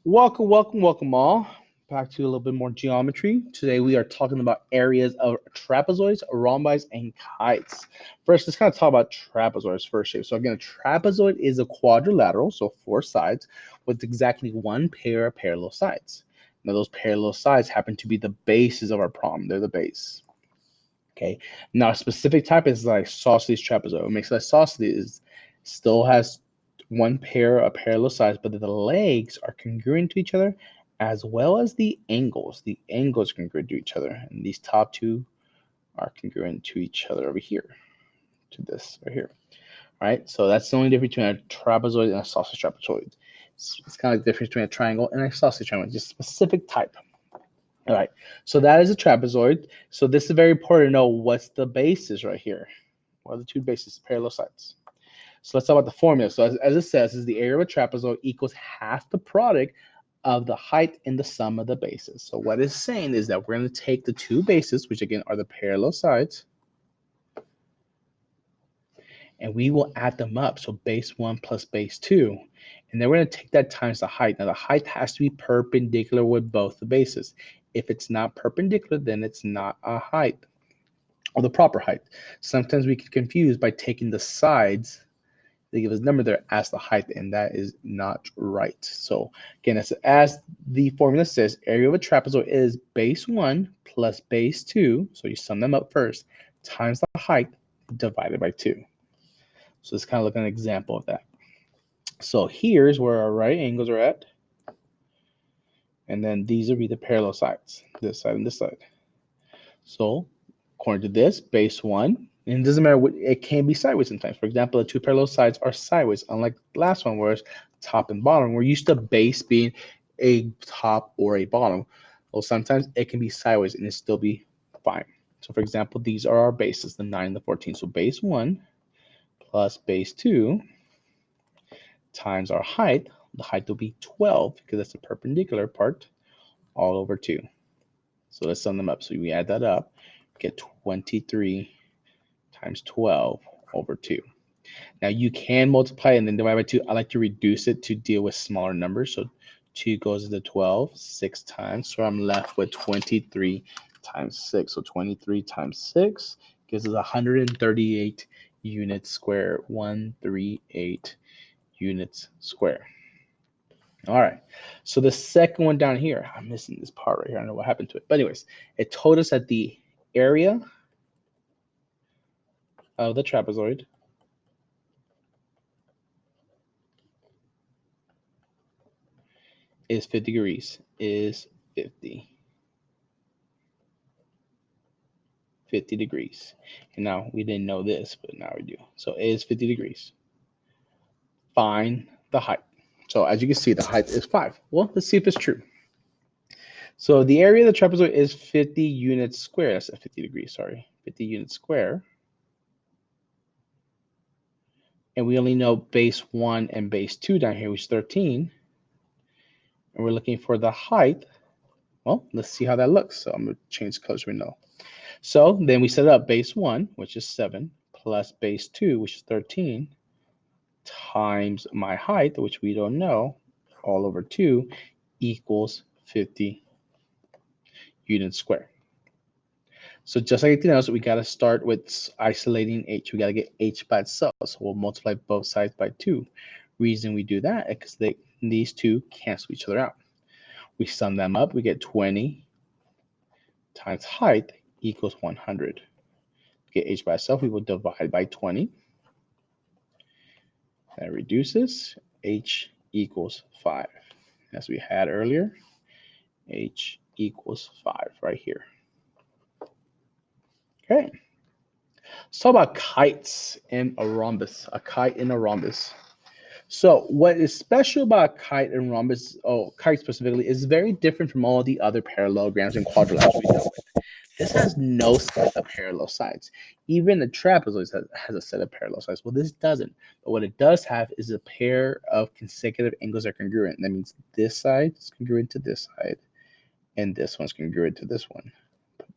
Welcome all. Back to a little bit more geometry. Today we are talking about areas of trapezoids, rhombi, and kites. First, let's kind of talk about trapezoids first shape. So again, a trapezoid is a quadrilateral, so four sides, with exactly one pair of parallel sides. Now those parallel sides happen to be the bases of our problem. They're the base. Okay. Now a specific type is like isosceles trapezoid. What makes it isosceles is still has one pair of parallel sides, but the legs are congruent to each other, as well as the angles. The angles are congruent to each other, and these top two are congruent to each other over here, to this right here. All right. So that's the only difference between a trapezoid and a isosceles trapezoid. It's kind of like the difference between a triangle and an isosceles triangle, just a specific type. All right, so that is a trapezoid. So this is very important to know what's the bases right here. What are the two bases, parallel sides? So let's talk about the formula. So as it says, is the area of a trapezoid equals half the product of the height and the sum of the bases. So what it's saying is that we're going to take the two bases, which again are the parallel sides, and we will add them up. So base 1 plus base 2. And then we're going to take that times the height. Now the height has to be perpendicular with both the bases. If it's not perpendicular, then it's not a height, or the proper height. Sometimes we get confused by taking the sides. They give us a number there as the height, and that is not right. So again, as the formula says, area of a trapezoid is base 1 plus base 2. So you sum them up first, times the height divided by 2. So let's kind of look at an example of that. So here's where our right angles are at. And then these will be the parallel sides, this side and this side. So according to this, base 1, and it doesn't matter what, it can be sideways sometimes. For example, the two parallel sides are sideways, unlike the last one where it's top and bottom. We're used to base being a top or a bottom. Well, sometimes it can be sideways and it still be fine. So for example, these are our bases, the 9 and the 14. So base 1 plus base 2 times our height. The height will be 12 because that's the perpendicular part, all over 2. So let's sum them up. So we add that up, get 23 times 12 over 2. Now you can multiply and then divide by 2. I like to reduce it to deal with smaller numbers. So 2 goes into 12 6 times. So I'm left with 23 times 6. So 23 times 6 gives us 138 units square. 138 units square. All right. So the second one down here, I'm missing this part right here. I don't know what happened to it. But anyways, it told us that the area of the trapezoid is 50 degrees, is 50 degrees. And now we didn't know this, but now we do. So it is 50 degrees. Find the height. So as you can see, the height is 5. Well, let's see if it's true. So the area of the trapezoid is 50 units square. That's 50 degrees, sorry. 50 units square. And we only know base 1 and base 2 down here, which is 13. And we're looking for the height. Well, let's see how that looks. So I'm going to change colors so we know. So then we set up base 1, which is 7, plus base 2, which is 13, times my height, which we don't know, all over 2, equals 50 units square. So just like anything else, we got to start with isolating h. We got to get h by itself. So we'll multiply both sides by 2. Reason we do that is because these two cancel each other out. We sum them up. We get 20 times height equals 100. To get h by itself, we will divide by 20. That reduces. H equals 5. As we had earlier, h equals 5 right here. Okay. Let's talk about kites in a rhombus. A kite in a rhombus. So what is special about kite and rhombus, kite specifically, is very different from all the other parallelograms and quadrilaterals we dealt with. This has no set of parallel sides. Even the trapezoid has a set of parallel sides. Well, this doesn't. But what it does have is a pair of consecutive angles that are congruent. That means this side is congruent to this side, and this one's congruent to this one.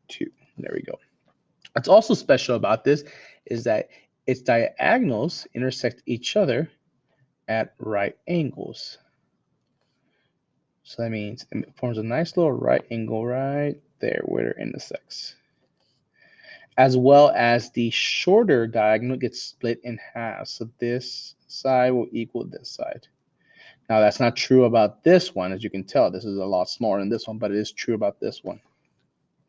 2. There we go. What's also special about this is that its diagonals intersect each other at right angles. So that means it forms a nice little right angle right there where it intersects. As well as the shorter diagonal gets split in half. So this side will equal this side. Now that's not true about this one, as you can tell. This is a lot smaller than this one, but it is true about this one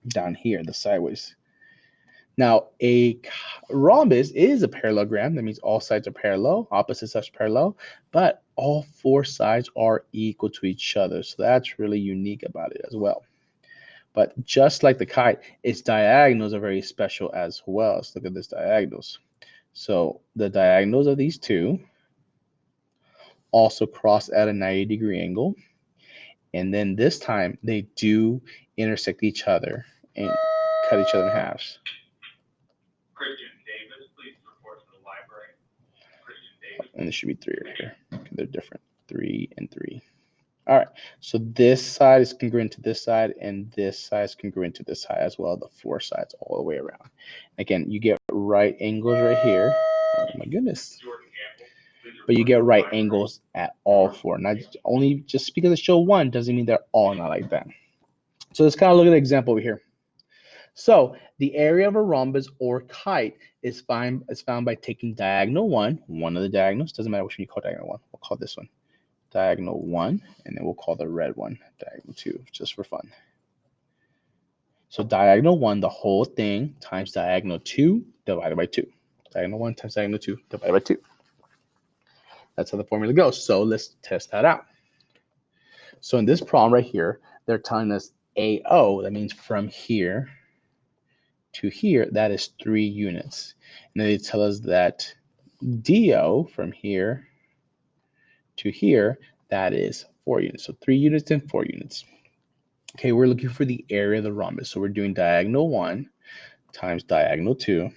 down here, the sideways. Now a rhombus is a parallelogram. That means all sides are parallel, opposite sides parallel, but all four sides are equal to each other. So that's really unique about it as well. But just like the kite, its diagonals are very special as well. Let's look at this diagonals. So the diagonals of these two also cross at a 90-degree angle. And then this time they do intersect each other and cut each other in halves. Christian Davis, please report to the library. Christian Davis. And there should be 3 right here. Okay, they're different. 3 and 3. All right, so this side is congruent to this side, and this side is congruent to this side as well, the 4 sides all the way around. Again, you get right angles right here. Oh my goodness. But you get right angles at all 4. Not only just because it show 1 doesn't mean they're all not like that. So let's kind of look at the example over here. So the area of a rhombus or kite is found by taking diagonal 1 of the diagonals, doesn't matter which one you call diagonal 1, we'll call this one diagonal 1, and then we'll call the red one diagonal 2, just for fun. So diagonal 1, the whole thing, times diagonal 2 divided by 2. Diagonal 1 times diagonal 2 divided by 2. That's how the formula goes. So let's test that out. So in this problem right here, they're telling us AO, that means from here to here, that is 3 units. And then they tell us that DO, from here to here, that is 4 units. So 3 units and 4 units. Okay, we're looking for the area of the rhombus. So we're doing diagonal 1 times diagonal 2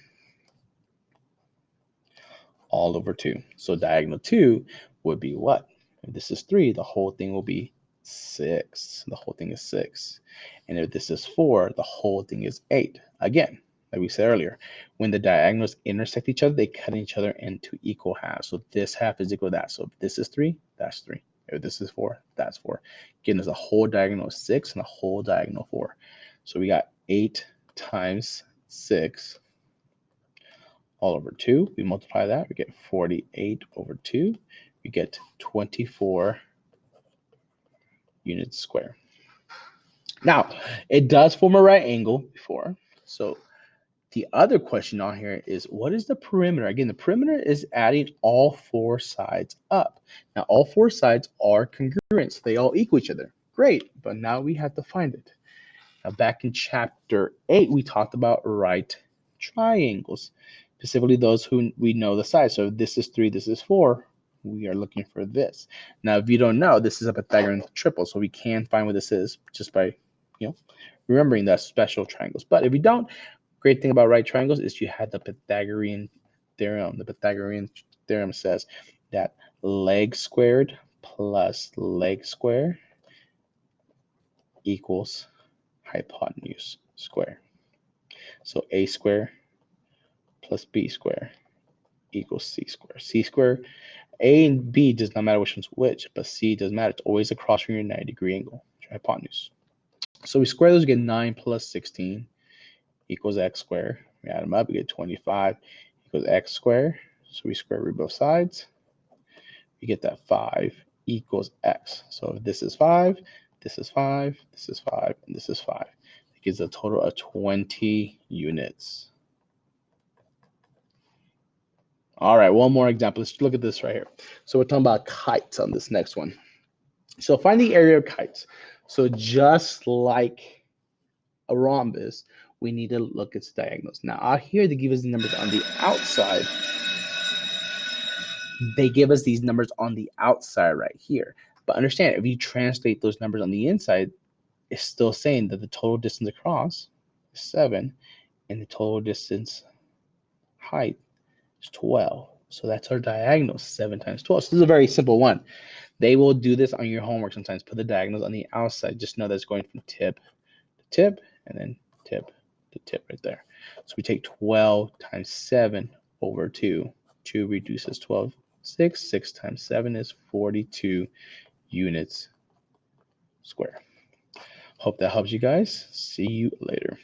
all over 2. So diagonal 2 would be what? If this is 3, the whole thing will be 6. The whole thing is 6. And if this is 4, the whole thing is 8. Again, like we said earlier, when the diagonals intersect each other, they cut each other into equal halves. So this half is equal to that. So if this is 3, that's 3. If this is 4, that's 4. Again, there's a whole diagonal of 6 and a whole diagonal 4. So we got 8 times 6 all over 2. We multiply that, we get 48 over 2. We get 24 units square. Now, it does form a right angle before. So the other question on here is, what is the perimeter? Again, the perimeter is adding all 4 sides up. Now, all 4 sides are congruent, so they all equal each other. Great, but now we have to find it. Now, back in chapter 8, we talked about right triangles, specifically those who we know the size. So if this is 3, this is 4, we are looking for this. Now, if you don't know, this is a Pythagorean triple, so we can find what this is just by, remembering that special triangles. But if you don't, great thing about right triangles is you had the Pythagorean theorem. The Pythagorean theorem says that leg squared plus leg squared equals hypotenuse square. So a square plus b square equals c square. C square, a and b does not matter which one's which, but c does matter. It's always across from your 90-degree angle, hypotenuse. So we square those, we get 9 plus 16 equals x squared. We add them up, we get 25 equals x squared. So we square root both sides. We get that 5 equals x. So if this is 5, this is 5, this is 5, and this is 5. It gives a total of 20 units. All right, one more example. Let's look at this right here. So we're talking about kites on this next one. So find the area of kites. So just like a rhombus, we need to look at its diagonals. Now out here, they give us the numbers on the outside. They give us these numbers on the outside right here. But understand, if you translate those numbers on the inside, it's still saying that the total distance across is 7 and the total distance height is 12. So that's our diagonal, 7 times 12. So this is a very simple one. They will do this on your homework sometimes. Put the diagonals on the outside. Just know that's going from tip to tip and then tip to tip right there. So we take 12 times 7 over 2. 2 reduces 12. 6 times 7 is 42 units square. Hope that helps you guys. See you later.